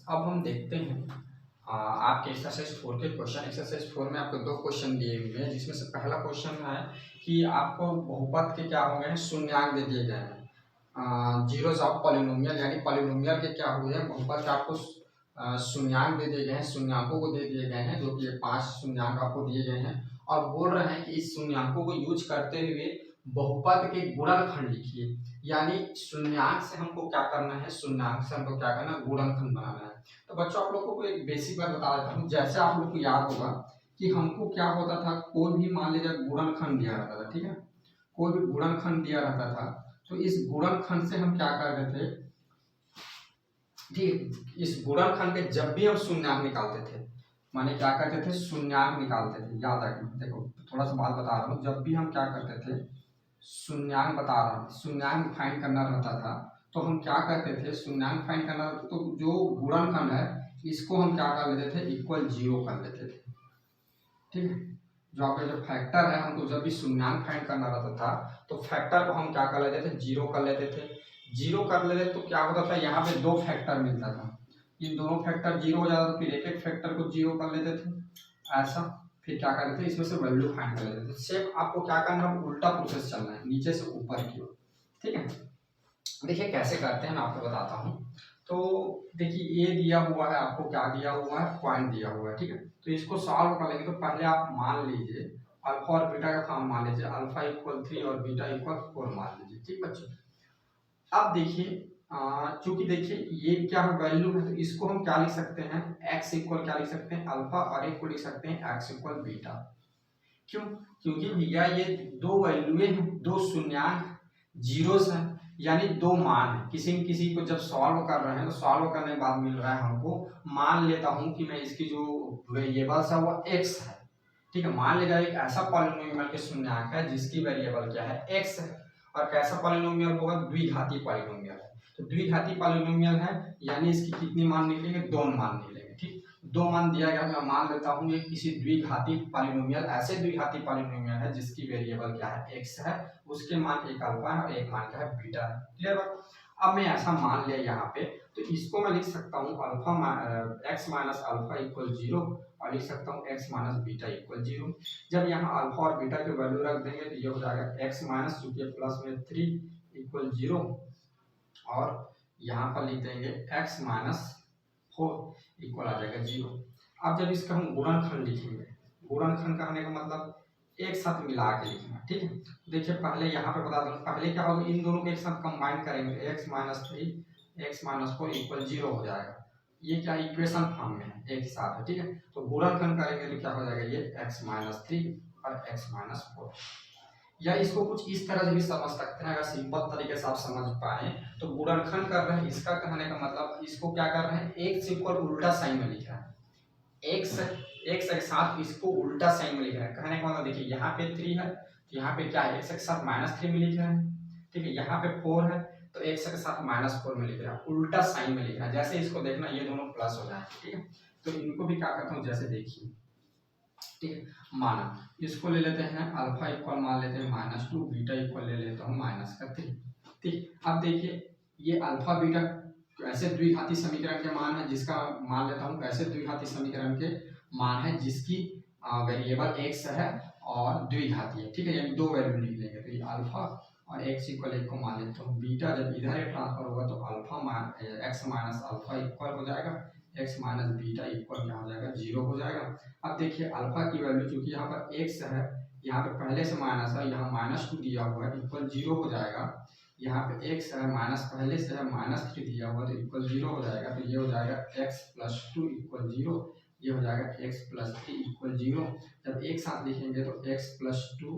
अब हम देखते हैं आपके एक्सरसाइज 4 के क्वेश्चन। एक्सरसाइज 4 में आपको 2 क्वेश्चन दिए हुए हैं, जिसमें से पहला क्वेश्चन है कि आपको बहुपद के क्या हो गए हैं, शून्यांक दे दिए गए हैं। जीरोज ऑफ पॉलिनोमियल, यानी पॉलिनोमियल के क्या हुए हैं, बहुपद के आपको शून्यांक दे दिए गए हैं, शून्यांकों को दे दिए गए हैं, जो कि 5 शून्यांक आपको दिए गए हैं। और बोल रहे हैं कि इस शून्यांकों को यूज करते हुए बहुपद के गुणनखंड लिखिए। यानी शून्यांक से हमको क्या करना है, शून्यांक से हमको क्या करना है, गुणनखंड बनाना है। तो बच्चों आप लोगों को एक बेसिक बात बता देता हूँ। जैसे आप लोग को याद होगा कि हमको क्या होता था, कोई भी मान लीजिए गुणनखंड दिया रहता था, ठीक है, कोई भी गुणनखंड दिया रहता था, तो इस गुणनखंड से हम क्या करते थे, ठीक, इस गुणनखंड के जब भी हम शून्यांक निकालते थे, माने क्या करते थे, शून्यांक निकालते थे। याद रखना, देखो थोड़ा सा बात बता रहा हूँ, जब भी हम क्या करते थे, शून्यांक बता रहा हूँ, शून्यांक फाइंड करना रहता था, तो हम क्या करते थे, शून्यांक फाइंड करना रहता, तो जो गुणनखंड है इसको हम क्या कर लेते थे, इक्वल 0 कर लेते थे, ठीक है। जो आपका जो फैक्टर है, हमको जब भी शून्यांक फाइंड करना रहता था, तो फैक्टर को हम क्या कर लेते थे, 0 कर लेते थे। 0 कर लेते तो क्या होता था, यहाँ पे 2 फैक्टर मिलता था, इन दोनों फैक्टर 0 हो जाता था, फिर एक एक फैक्टर को 0 कर लेते थे, ऐसा। फिर क्या करते थे, इसमें से वैल्यू फाइंड कर लेते थे। सेम आपको क्या करना है, उल्टा प्रोसेस चलना है, नीचे से ऊपर की ओर, ठीक है। देखिए कैसे करते हैं, मैं आपको बताता हूँ। तो देखिए ये दिया हुआ है आपको, क्या दिया हुआ है, पॉइंट दिया हुआ है, ठीक है। तो इसको सॉल्व कर लेंगे, तो पहले आप मान लीजिए अल्फा और बीटा का फॉर्म मान लीजिए, अल्फा इक्वल 3 और बीटा इक्वल 4 मान लीजिए, ठीक बच्चों। अब देखिए चूंकि देखिए ये क्या है, वैल्यू है, तो इसको हम क्या लिख सकते हैं, x इक्वल क्या लिख सकते हैं, अल्फा, और एक को लिख सकते हैं x इक्वल बीटा। क्यों, क्योंकि भैया ये दो वैल्यूएं हैं, दो शून्यांक जीरोस हैं, यानी दो मान है। किसी न किसी को जब सॉल्व कर रहे हैं, तो सॉल्व करने के बाद मिल रहा है हमको, मान लेता हूं कि मैं इसकी जो वेरिएबल्स है वो x है, ठीक है। मान लीजिए एक ऐसा पॉलिनोमियल के शून्यांक है जिसकी वेरिएबल क्या है, x है, और कैसा पॉलिनोमियल होगा, द्विघाती पॉलिनोमियल है। तो द्विघाती पॉलिनोमियल है, यानी इसकी कितनी मान निकलेंगे, दो मान निकलेंगे, ठीक। दो मान दिया गया, मैं मान लेता हूँ ये किसी द्विघाती पॉलिनोमियल, ऐसे द्विघाती पॉलिनोमियल है जिसकी वेरिएबल क्या है, x है, उसके मान एक अल्फा है और एक मान क्या है, बीटा है। क्लियर बात। अब मैं ऐसा मान लिया यहाँ पे, तो इसको मैं लिख सकता हूँ alpha x minus alpha equal 0, और लिख सकता हूँ x माइनस बीटा इक्वल 0। जब यहाँ अल्फा और बीटा की वैल्यू रख देंगे तो ये हो जाएगा x माइनस, चूंकि प्लस में 3 इक्वल 0, और यहाँ पर लिख देंगे x माइनस 4 इक्वल आ जाएगा 0। अब जब इसका हम गुणनखंड लिखेंगे, गुणनखंड करने का मतलब एक साथ मिला के लिखना, ठीक है। देखिए पहले यहाँ पे बता दूं, पहले क्या होगा, इन दोनों को एक साथ कंबाइन करेंगे, x minus 3 x minus 4 equal 0 हो जाएगा। ये क्या इक्वेशन फॉर्म में है, एक साथ है, ठीक है। तो गुणनखंड करेंगे तो क्या हो जाएगा, ये x माइनस 3 और x माइनस 4। या इसको कुछ इस तरह से भी समझ सकते हैं, अगर सिंपल तरीके से आप समझ पाए तो गुणनखंड कर रहे हैं, इसका कहने का मतलब इसको क्या कर रहे हैं, एक से ऊपर उल्टा साइन में लिख रहा है, एक्स एक्स के साथ इसको उल्टा साइन में लिख रहा है। कहने का मतलब देखिए यहाँ पे 3 है, तो यहाँ पे क्या है, एक्स के साथ -3 में लिख रहे हैं, ठीक है। यहाँ पे 4 है, तो एक्स के साथ -4 में लिख रहा है, उल्टा साइन में लिख रहा है। जैसे इसको देखना, ये दोनों प्लस हो जाएंगे, ठीक है। तो इनको भी क्या करता हूँ, जैसे देखिए, ठीक है, माना इसको ले लेते हैं अल्फा इक्वल मान लेते हैं -2, बीटा इक्वल ले लेता हूँ -3, ठीक। अब देखिए ये अल्फा बीटा ऐसे द्विघाती समीकरण के मान है, जिसका मान लेता हूँ ऐसे द्विघाती समीकरण के मान है जिसकी वेरिएबल x है और द्विघाती है, ठीक है। यानी दो वैल्यू निकलेंगे, तो ये अल्फा और x इक्वल 1 को मान लेता हूँ। बीटा जब इधर ट्रांसफर होगा तो alpha x minus alpha equal हो जाएगा x माइनस बीटा इक्वल क्या हो जाएगा, 0 हो जाएगा। अब देखिए अल्फा की वैल्यू चूंकि यहाँ पर x है, यहाँ पे पहले से माइनस है, यहाँ -2 दिया हुआ है, इक्वल 0 हो जाएगा। यहाँ पे x है, माइनस पहले से है, -3 दिया हुआ, तो इक्वल 0 हो जाएगा। तो ये हो जाएगा x प्लस 2 इक्वल 0, ये हो जाएगा x प्लस 3 इक्वल 0। जब एक साथ लिखेंगे तो x प्लस 2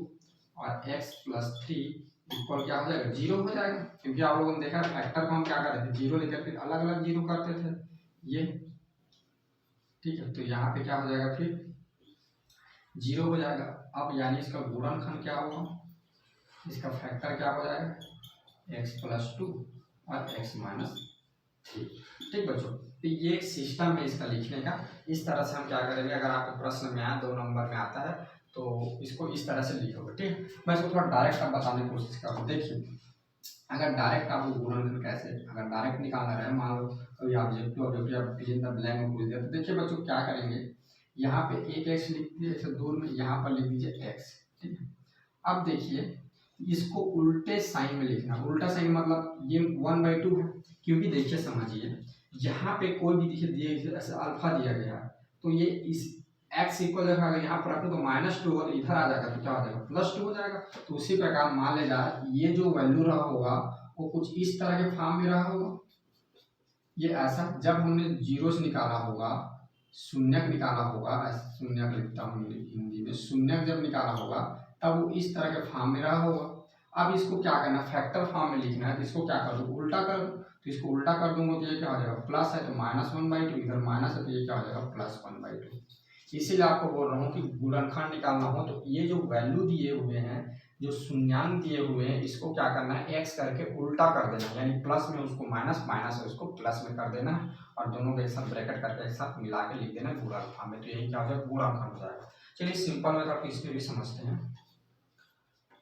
और x प्लस 3 इक्वल क्या हो जाएगा, 0 हो जाएगा। क्योंकि आप लोगों ने देखा फैक्टर को हम क्या करते थे, 0 लेकर फिर अलग अलग 0 करते थे, ये, ठीक है। तो यहाँ पे क्या हो जाएगा, फिर 0 हो जाएगा। अब यानी इसका गुणनखंड क्या होगा, इसका फैक्टर क्या हो जाएगा, x प्लस 2 और x माइनस 3, ठीक बच्चों। तो ये एक सिस्टम है इसका लिखने का। इस तरह से हम क्या करेंगे, अगर आपको प्रश्न में आया 2 नंबर में आता है तो इसको इस तरह से लिखोगे, ठीक। मैं इसको थोड़ा डायरेक्ट अब बताने की कोशिश करूँ। देखिए अगर डायरेक्ट आपको गुणनखंड कैसे, अगर डायरेक्ट निकालना रहे, मान लो कभी objective objective fill in the blank में पूछ दिया, तो देखिए बच्चों क्या करेंगे, यहाँ पे एक एक्स लिख दिए, ऐसे दूर में यहाँ पर लिख दीजिए एक्स, ठीक है। अब देखिए इसको उल्टे साइन में लिखना, उल्टा साइन मतलब ये 1/2 है, क्योंकि देखिए समझिए यहाँ पे कोई भी देखिए दिए ऐसे अल्फा दिया गया है, तो ये इस x इक्वल देखा अगर यहाँ पर रखूँ तो -2 होगा, तो इधर आ जाएगा तो क्या हो जाएगा +2 हो जाएगा। तो उसी प्रकार मान ले जा ये जो वैल्यू रहा होगा वो कुछ इस तरह के फॉर्म में रहा होगा, ये ऐसा जब हमने जीरो से निकाला होगा, शून्यक निकाला होगा, शून्यक लिखता हूँ हिंदी में, शून्यक जब निकाला होगा तब वो इस तरह के फॉर्म में रहा होगा। अब इसको क्या करना, फैक्टर फॉर्म में लिखना है, तो इसको क्या कर दूँ, उल्टा कर दूँ, तो इसको उल्टा कर दूंगा तो ये क्या हो जाएगा, प्लस है तो -1/2, इधर माइनस है तो ये क्या हो जाएगा +1/2। इसीलिए आपको बोल रहा हूँ कि गुणनखंड निकालना हो तो ये जो वैल्यू दिए हुए हैं, जो शून्यांक दिए हुए हैं, इसको क्या करना है, एक्स करके उल्टा कर देना, यानी प्लस में उसको माइनस, माइनस है उसको प्लस में कर देना है, और दोनों के एक साथ ब्रैकेट करके एक साथ मिला के लिख देना गुणनखंड में, तो यही क्या हो जाएगा, गुणनखंड हो जाएगा। चलिए सिंपल मेथड इसमें भी समझते हैं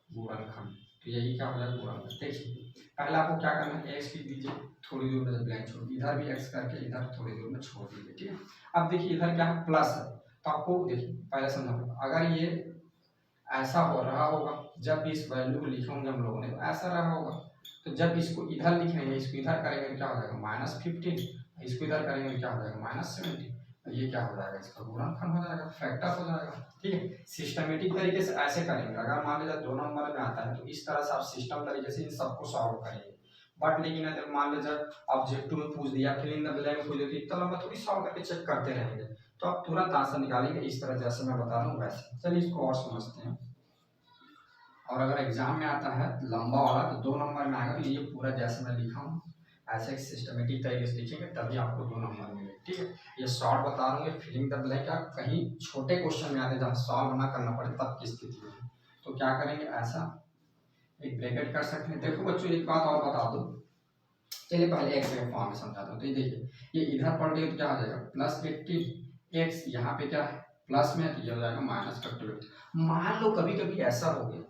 गुणनखंड, तो यही क्या हो जाएगा गुणनखंड। देखिए पहले आपको क्या करना है, एक्स लिख दीजिए, थोड़ी दूर में ब्लैंक छोड़, इधर भी एक्स करके इधर थोड़ी दूर में छोड़ दीजिए, ठीक है। अब देखिए इधर क्या है, प्लस है, तो आपको देखिए पहले समझो, अगर ये ऐसा हो रहा होगा, जब भी इस वैल्यू को लिखेंगे हम लोगों ने तो ऐसा रहा होगा, तो जब इसको इधर लिखेंगे, इसको इधर करेंगे तो क्या हो जाएगा -15, इसको इधर करेंगे तो क्या हो जाएगा -17, तो ये क्या हो जाएगा, इसका गुणनखंड हो जाएगा, फैक्टर हो जाएगा, ठीक है। सिस्टमेटिक तरीके से ऐसे करेंगे, अगर मान लीजिए 2 नंबर में आता है तो इस तरह से आप सिस्टम तरीके से इन सबको सॉल्व करेंगे। बट लेकिन अगर मान लीजिए ऑब्जेक्टिव में पूछ दिया, फिल इन द ब्लैंक में पूछ दिया, तो इतना लंबा थोड़ी सॉल्व करके चेक करते रहेंगे, तो आप तुरंत आंसर निकालेंगे इस तरह जैसे मैं बता रहा हूँ वैसे। चलिए इसको और समझते हैं। और अगर एग्जाम में आता है लंबा वाला तो 2 नंबर में आएगा, तो ये पूरा जैसे मैं लिखा हूँ ऐसे एक सिस्टमेटिक तरीके से लिखेंगे तभी आपको 2 नंबर मिलेंगे, ठीक है। ये शॉर्ट बता रहा हूँ, ये फिलिंग द ब्लैंक आप कहीं छोटे क्वेश्चन में आते हैं जहाँ सॉल्व ना करना पड़े तब की स्थिति में, तो क्या करेंगे, ऐसा एक ब्रैकेट कर सकते हैं। देखो बच्चों एक बात और बता दो, चलिए पहले एक्स के फॉर्म में समझाता हूँ। तो ये देखिए ये इधर पढ़ गए तो क्या हो जाएगा +18, एक्स यहाँ पे क्या है प्लस में, तो ये हो जाएगा -28। मान लो कभी कभी ऐसा हो गया,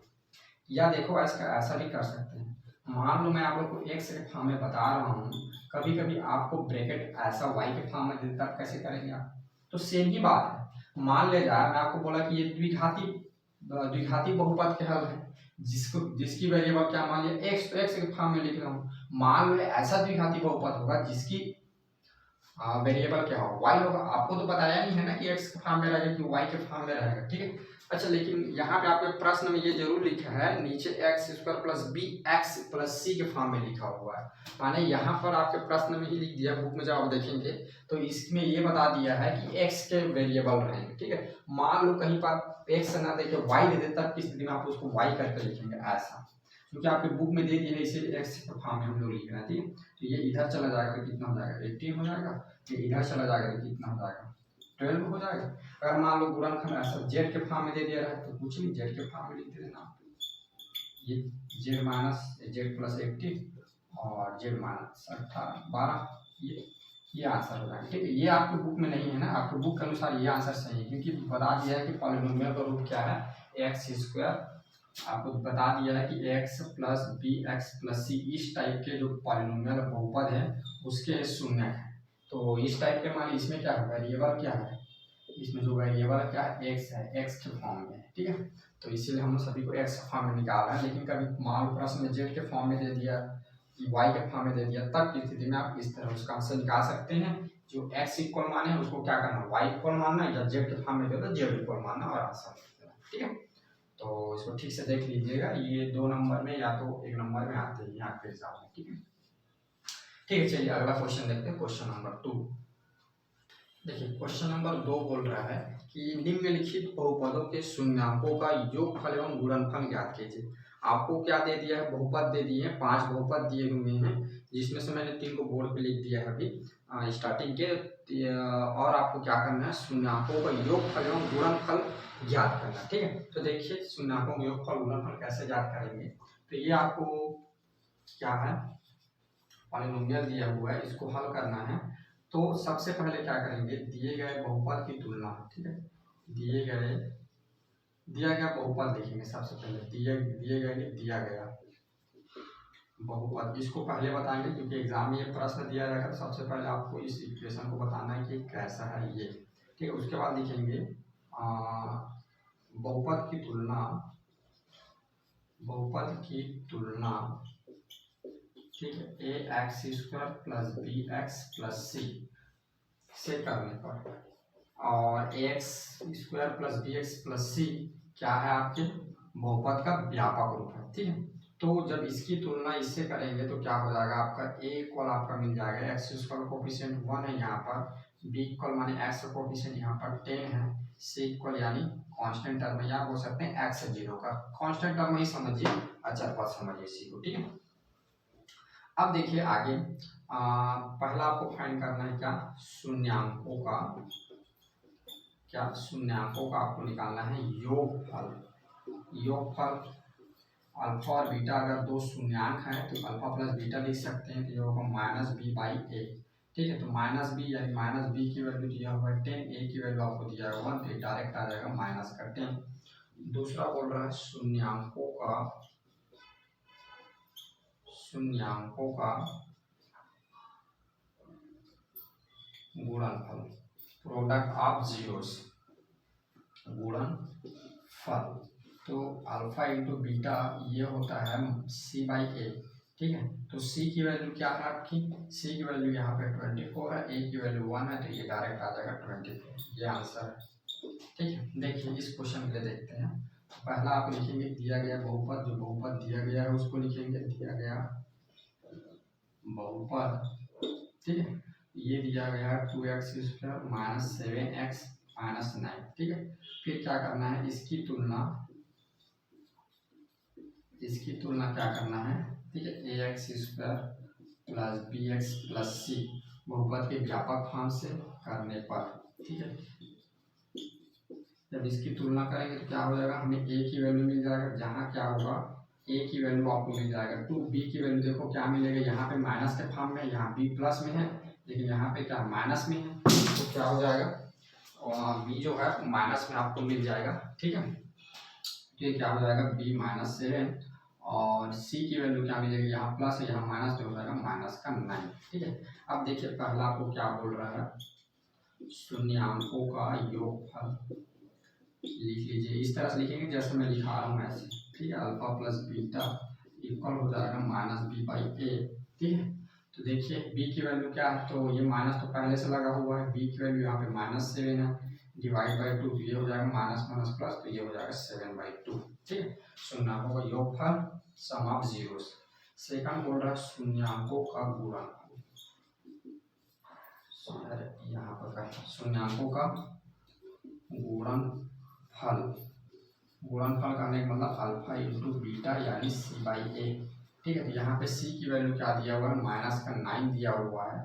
या देखो ऐसा भी कर सकते हैं, मान लो मैं आप लोग को एक्स के फॉर्म में बता रहा हूँ, कभी कभी आपको ब्रैकेट ऐसा वाई के फॉर्म में देता, कैसे करेंगे आप, तो सेम ही बात है। मान ले जाए मैं आपको बोला कि ये द्विघाती द्विघाती बहुपद के हल है, जिसकी वेरिएबल क्या मान लिया एक्स, तो एक्स के फॉर्म में लिख रहा हूँ। मान लो ऐसा द्विघाती बहुपद होगा जिसकी वेरिएबल क्या होगा, वाई होगा, आपको तो बताया नहीं है ना कि एक्स के फॉर्म में रहेगा कि वाई के फॉर्म में रहेगा, ठीक है। अच्छा लेकिन यहाँ पे आपके प्रश्न में ये जरूर लिखा है नीचे x² + b x + c के फॉर्म में लिखा हुआ है, माने यहाँ पर आपके प्रश्न में ही लिख दिया, बुक में जब आप देखेंगे तो इसमें ये बता दिया है कि x के वेरिएबल रहेंगे, ठीक है। मान लो कहीं पर x ना देके y दे दे, तब किस स्थिति में आप उसको y करके लिखेंगे ऐसा, क्योंकि आपके बुक में दे दिया है इसीलिए x के फॉर्म में हम लोग लिख रहे हैं, ठीक है। तो ये इधर चला जाएगा तो कितना हो जाएगा 18 हो जाएगा, ये इधर चला जाएगा तो कितना हो जाएगा 12 हो जाएगा। अगर मान लो गुणनखंड ऐसा जेड के फॉर्म में दे दिया है तो कुछ नहीं, जेड के फॉर्म में लिख देना, ये जेड + 18 और जेड -18 12, ये आंसर हो जाएगा, ठीक है। ये आपके बुक में नहीं है ना, आपके बुक के अनुसार ये आंसर सही है, क्योंकि बता दिया है कि पॉलिनोमियल का रूप क्या है x², आपको बता दिया है कि x + b x + c इस टाइप के जो पॉलिनोमियल बहुपद है उसके शून्यक है। तो इस टाइप के मान इसमें क्या है, वेरिएबल क्या है, इसमें जो वेरिएबल क्या है x है, x के फॉर्म में है, ठीक है। तो इसीलिए हम सभी को x के फॉर्म में निकाल रहे हैं, लेकिन कभी मान लो प्रश्न में z के फॉर्म में दे दिया, y के फॉर्म में दे दिया, तब की स्थिति में आप इस तरह उसका आंसर निकाल सकते हैं। जो x इक्वल मान है उसको क्या करना, y इक्वल मानना, या z के फॉर्म में दे तो z इक्वल मानना और आंसर लिख देना, ठीक है। तो इसको ठीक से देख लीजिएगा, ये 2 नंबर में या तो 1 नंबर में आते हैं आपके हिसाब में, ठीक है। ठीक है चलिए अगला क्वेश्चन देखते हैं, क्वेश्चन नंबर 2। देखिए क्वेश्चन नंबर 2 बोल रहा है कि निम्नलिखित बहुपदों के शून्यकों का योगफल एवं गुणनफल ज्ञात कीजिए। आपको क्या दे दिया है, बहुपद दे दिए हैं, 5 बहुपद दिए हुए हैं, जिसमें से मैंने 3 को बोर्ड पे लिख दिया है अभी स्टार्टिंग के, और आपको क्या करना है, शून्यकों का योगफल एवं गुणनफल ज्ञात करना, ठीक है। तो देखिए शून्यकों का योगफल गुणनफल कैसे ज्ञात करेंगे, तो ये आपको क्या है, पॉलिनोमियल दिया हुआ है, इसको हल करना है। तो सबसे पहले क्या करेंगे, दिए गए बहुपद की तुलना, ठीक है, दिया गया बहुपद देखेंगे सबसे पहले, दिया गया बहुपद इसको पहले बताएंगे क्योंकि एग्जाम में ये प्रश्न दिया जाएगा, तो सबसे पहले आपको इस इक्वेशन को बताना है कि कैसा है ये, ठीक है। उसके बाद लिखेंगे बहुपद की तुलना, बहुपद की तुलना, ठीक है, a x square plus b x plus c से करने पर, और a x square plus b x plus c क्या है आपके बहुपद का व्यापक रूप है, ठीक है। तो जब इसकी तुलना इससे करेंगे तो क्या हो जाएगा आपका ए इक्वल आपका मिल जाएगा एक्स स्क्वायर कोफिशिएंट 1 है यहाँ पर, बी इक्वल माने एक्स का कोफिशिएंट यहाँ पर 10 है, सी इक्वल यानी कांस्टेंट टर्म है, यहाँ बोल सकते हैं एक्स 0 का कांस्टेंट टर्म ही समझिए, अचर पद समझिए सी को, ठीक है। अब देखिए आगे पहला आपको फाइंड करना है क्या, शून्यांकों का, क्या शून्यांकों का आपको निकालना है योगफल। योगफल अल्फा और बीटा, अगर दो शून्यांक है तो अल्फा प्लस बीटा लिख सकते हैं, तो ये होगा माइनस बी बाई ए, ठीक है। तो माइनस बी यानी माइनस बी की वैल्यू दिया हुआ है 10, ए की वैल्यू आपको दिया है 1, तो डायरेक्ट आ जाएगा माइनस का 10। दूसरा बोल रहा है शून्यांकों का, शून्यांकों का गुणनफल, प्रोडक्ट ऑफ जीरोस, गुणनफल। तो अल्फा इंटू बीटा ये होता है सी बाई ए, ठीक है। तो सी की वैल्यू क्या है आपकी, सी की वैल्यू यहाँ पे 24 है, ए की वैल्यू 1 है, तो ये डायरेक्ट आ जाएगा 24, ये आंसर है, ठीक है। देखिए इस क्वेश्चन के लिए देखते हैं। तो पहला आप लिखेंगे दिया गया बहुपद, जो बहुपद दिया गया है उसको लिखेंगे, दिया गया बहुपद, ठीक है। ये दिया गया है 2x square minus 7x minus 9, ठीक है। फिर क्या करना है, इसकी तुलना, इसकी तुलना क्या करना है, ठीक है, a x square plus b x plus c बहुपद के व्यापक फॉर्म से करने पर, ठीक है। जब इसकी तुलना करेंगे तो क्या हो जाएगा, हमें ए की वैल्यू मिल जाएगा, जहाँ क्या होगा ए की वैल्यू आपको मिल जाएगा 2, बी की वैल्यू देखो क्या मिलेगा, यहाँ पे माइनस के फॉर्म में, यहाँ बी प्लस में है, लेकिन यहाँ पे क्या माइनस में है, तो क्या हो जाएगा और बी जो है माइनस में आपको मिल जाएगा, ठीक है। तो ये क्या हो जाएगा बी माइनस 7, और सी की वैल्यू क्या मिलेगी, यहाँ प्लस है यहाँ माइनस, तो हो जाएगा माइनस का 9, ठीक है। अब देखिए पहला आपको क्या बोल रहा है, शून्यांकों का योगफल, लिख लीजिए इस तरह से लिखेंगे जैसे मैं लिखा रहा हूँ ऐसे, ठीक है। अल्फा प्लस बीटा इक्वल हो जाएगा माइनस बी बाई ए, ठीक है। तो देखिए बी की वैल्यू क्या है, तो ये माइनस तो पहले से लगा हुआ है, बी की वैल्यू यहाँ पे माइनस 7 है, डिवाइड बाई 2, ये हो जाएगा माइनस माइनस प्लस, तो ये हो जाएगा 7/2, ठीक है। शून्यांकों का योगफल सम ऑफ जीरोस। सेकंड बोल रहा है शून्यांकों का गुणनफल, यहाँ पर शून्यांकों का गुणनफल, गुणनफल करने का मतलब अल्फा इंटू बीटा यानी सी बाई ए, ठीक है। तो यहाँ पे सी की वैल्यू क्या दिया हुआ है, माइनस का 9 दिया हुआ है,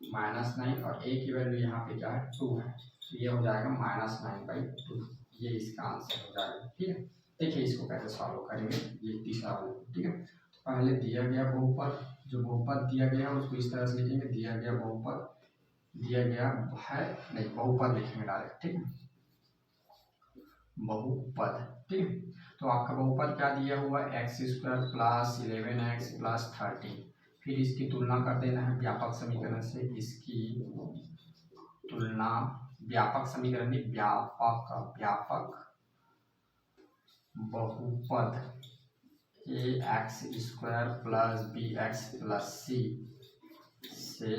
-9, और ए की वैल्यू यहाँ पे क्या है 2 है, तो ये हो जाएगा -9/2, ये इसका आंसर हो जाएगा, ठीक है। देखिए इसको कैसे सॉल्व करेंगे, ये तीसरा वाला, ठीक है। तो पहले दिया गया बहुपद, जो बहुपद दिया गया है उसको इस तरह से लिखेंगे, दिया गया बहुपद, दिया गया है नहीं बहुपद लिखेंगे डायरेक्ट, ठीक है, बहुपद, ठीक है। तो आपका बहुपद क्या दिया हुआ है, x square plus 11x plus 13, फिर इसकी तुलना कर देना है व्यापक समीकरण से, इसकी तुलना व्यापक समीकरण में व्यापक बहुपद a x square plus b x plus c से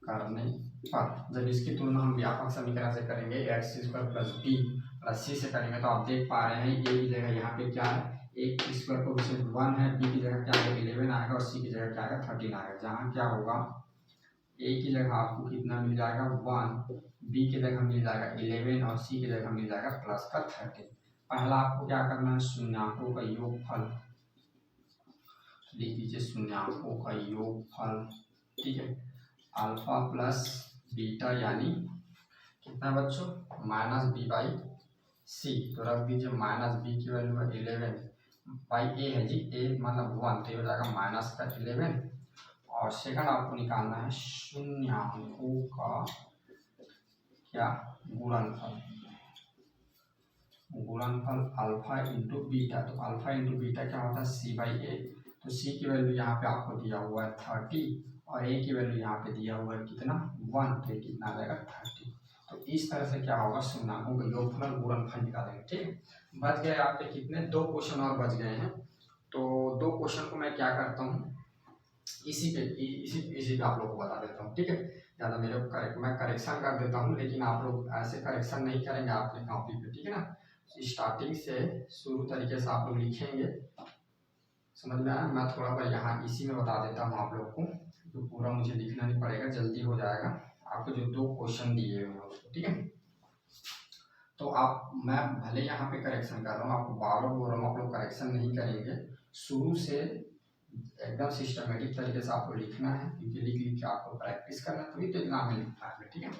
करने पर, जब इसकी तुलना हम व्यापक समीकरण से करेंगे x square plus b plus c से करेंगे, तो आप देख पा रहे हैं ए की जगह यहाँ पे क्या है, एक स्क्वायर कोएफिशिएंट 1 है, बी की जगह क्या आएगा 11 आएगा, और सी की जगह क्या आएगा 13 आएगा। जहाँ क्या होगा ए की जगह आपको कितना मिल जाएगा 1, बी की जगह मिल जाएगा 11, और सी की जगह मिल जाएगा प्लस का 13। पहला आपको क्या करना है, शून्यांकों का योगफल लिख लीजिए, शून्यांकों का योगफल, ठीक है। अल्फा प्लस बीटा यानी कितना बच्चों माइनस बी बाई सी, तो रख दीजिए माइनस बी की वैल्यू है 11 बाई ए है जी, ए मतलब 1, तो हो जाएगा माइनस का 11, और सेकंड आपको निकालना है शून्यांकों का क्या गुणनफल, गुणनफल अल्फा इंटू बीटा। तो अल्फा इंटू बीटा क्या होता है C/A। तो C की वैल्यू यहाँ पे आपको दिया हुआ है 30 और A की वैल्यू यहाँ पे दिया हुआ है कितना 1, तो ये कितना आ जाएगा 30। तो इस तरह से क्या होगा शून्याकों का योगफल और गुणनफल निकालेंगे। ठीक है, बच गए आपके कितने 2 क्वेश्चन और बच गए हैं। तो 2 क्वेश्चन को मैं क्या करता हूँ इसी पे आप लोग को बता देता हूँ। ठीक है, ज़्यादा मेरे को मैं करेक्शन कर देता हूँ, लेकिन आप लोग ऐसे करेक्शन नहीं करेंगे आपकी कॉपी पे। ठीक है ना, स्टार्टिंग से शुरू तरीके से आप लोग लिखेंगे। समझ में आया? मैं थोड़ा पर यहाँ इसी में बता देता हूँ आप लोग को, तो पूरा मुझे लिखना नहीं पड़ेगा, जल्दी हो जाएगा। आपको जो 2 क्वेश्चन दिए हुए हैं उसको, ठीक है, तो आप मैं भले यहाँ पे करेक्शन कर रहा हूँ, आपको बार बार बोल रहा हूँ, आप लोग करेक्शन नहीं करेंगे, शुरू से एकदम सिस्टमेटिक तरीके से आपको लिखना है, क्योंकि लिख लिख के आपको प्रैक्टिस करना है, तभी तो एग्जाम में लिख पाएंगे। ठीक है,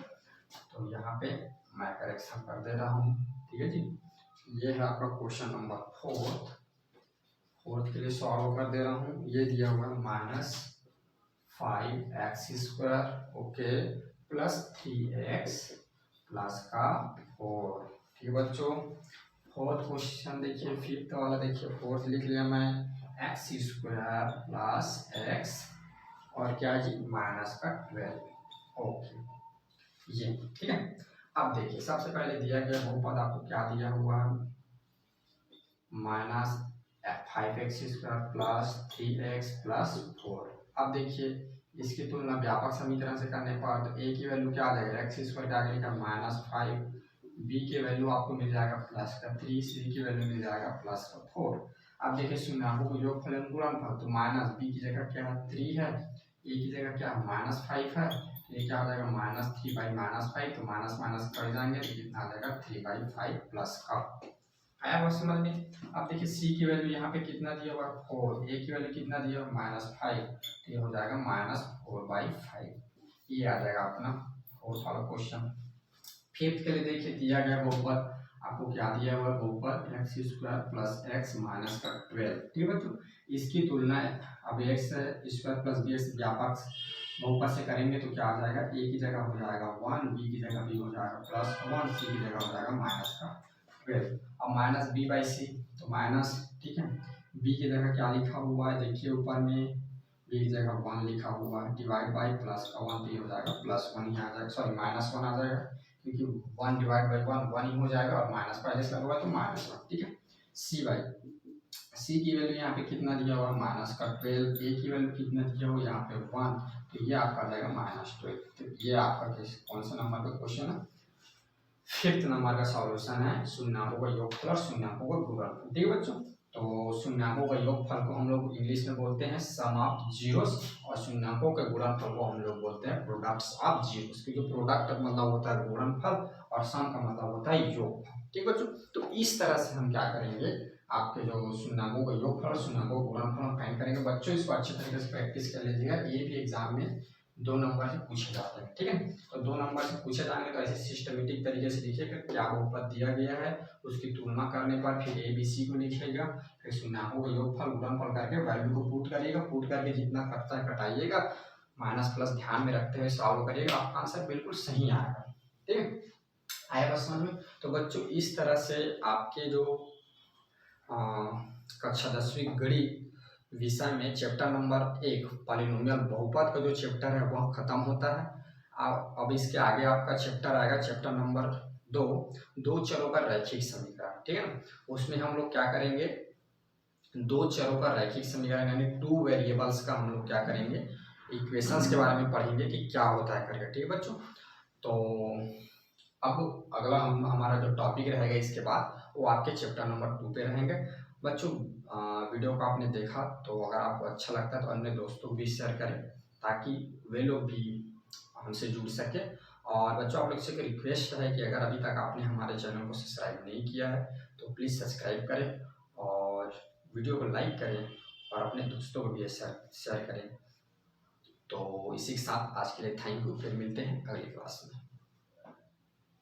तो यहाँ पे मैं करेक्शन कर दे रहा हूँ। ठीक है जी, ये है आपका क्वेश्चन नंबर 4 के लिए सॉल्व कर दे रहा हूँ। ये दिया हुआ है -5x², okay, plus 3x plus का 4। ठीक है बच्चों, फोर्थ क्वेश्चन देखिए, फिफ्थ वाला देखिए, फोर्थ लिख लिया मैं x² प्लस x और क्या जी माइनस का 12, ओके ये। ठीक है, अब देखिए सबसे पहले दिया गया बहुपद आपको क्या दिया हुआ है -5x² प्लस 3x प्लस 4। अब देखिए इसकी तुलना व्यापक समीकरण से करने पर तो a की वैल्यू क्या आ जाएगा x² के आगे लिखा -5, b की वैल्यू आपको मिल जाएगा प्लस का 3, c की वैल्यू मिल जाएगा प्लस का 4। अब देखिए शून्याकों को योगफल और गुणनफल, तो -b की जगह क्या है 3 है, a की जगह क्या है -5 है, ये क्या हो जाएगा -3/-5, तो माइनस माइनस कर जाएंगे तो कितना आ जाएगा 3/5 प्लस का। आया बात समझ में? अब देखिए c की वैल्यू यहाँ पे कितना दिया हुआ है 4, a की वैल्यू कितना दिया हुआ -5, तो ये हो जाएगा -4/5। ये आ जाएगा अपना फोर्थ वाला क्वेश्चन। फिफ्थ के लिए देखिए दिया गया बहुपद आपको क्या दिया हुआ है बहुपद x² प्लस x माइनस का 12। ठीक है बच्चों, इसकी तुलना अब x² प्लस bx व्यापक बहुपद से करेंगे तो क्या आ जाएगा a की जगह हो जाएगा 1, b की जगह b हो जाएगा +1, c की जगह हो जाएगा माइनस का 12। अब -b/c तो माइनस, ठीक है, b की जगह क्या लिखा हुआ है देखिए ऊपर में b की जगह 1 लिखा हुआ है, डिवाइड बाई प्लस का 1, तो ये हो जाएगा +1 ही आ जाएगा, सॉरी -1 आ जाएगा, क्योंकि 1 डिवाइड बाई 1 ही हो जाएगा और माइनस पहले से लगा हुआ है तो -1। ठीक है, c की वैल्यू यहाँ पे कितना दिया हुआ है माइनस का 12, a की वैल्यू कितना दिया हुआ यहाँ पे 1, तो ये आपका आ जाएगा -12। तो ये आपका कौन सा नंबर का क्वेश्चन है फिफ्थ नंबर का सॉल्यूशन है शून्याकों का योगफल और शून्याकों का गुणनफल। ठीक है बच्चों, तो शून्याकों का योगफल को हम लोग इंग्लिश में बोलते हैं सम ऑफ जीरोस और शून्याकों के गुणनफल को हम लोग बोलते हैं प्रोडक्ट्स ऑफ जीरोस, क्योंकि प्रोडक्ट का मतलब होता है गुणनफल और सम का मतलब होता है योगफल। ठीक बच्चों, तो इस तरह से हम क्या करेंगे आपके जो शून्याकों का योगफल और शून्याकों का गुणनफल हम फाइंड करेंगे। बच्चों इसको अच्छे तरीके से प्रैक्टिस कर लीजिएगा, ये भी एग्जाम में 2 नंबर से पूछे जाते हैं। ठीक है, तो 2 नंबर से पूछे जाएंगे तो ऐसे सिस्टमेटिक तरीके से लिखिएगा क्या बहुपद दिया गया है, उसकी तुलना करने पर फिर a b c को लिखिएगा, फिर शून्याकों का योगफल गुणनफल करके वैल्यू को पुट करिएगा, पुट करके जितना कटता है कटाइएगा, माइनस प्लस ध्यान में रखते हुए सॉल्व करिएगा, आपका आंसर बिल्कुल सही आएगा। ठीक है, आया बस समझ में? तो बच्चों इस तरह से आपके जो कक्षा 10वीं गणित विषय में चैप्टर नंबर 1 पॉलिनोमियल बहुपद का जो चैप्टर है वह खत्म होता है। अब इसके आगे आपका चैप्टर आएगा चैप्टर नंबर 2, दो चरों का रैखिक समीकरण। ठीक है ना, उसमें हम लोग क्या करेंगे 2 चरों का रैखिक समीकरण यानी 2 वेरिएबल्स का हम लोग क्या करेंगे इक्वेशंस के बारे में पढ़ेंगे कि क्या होता है करके। ठीक है बच्चों, तो अब अगला हमारा जो टॉपिक रहेगा इसके बाद वो आपके चैप्टर नंबर 2 पे रहेंगे। बच्चों वीडियो को आपने देखा तो अगर आपको अच्छा लगता है तो अन्य दोस्तों को भी शेयर करें ताकि वे लोग भी हमसे जुड़ सके। और बच्चों आप लोग से एक रिक्वेस्ट है कि अगर अभी तक आपने हमारे चैनल को सब्सक्राइब नहीं किया है तो प्लीज़ सब्सक्राइब करें और वीडियो को लाइक करें और अपने दोस्तों को भी शेयर करें। तो इसी के साथ आज के लिए थैंक यू, फिर मिलते हैं अगली क्लास में।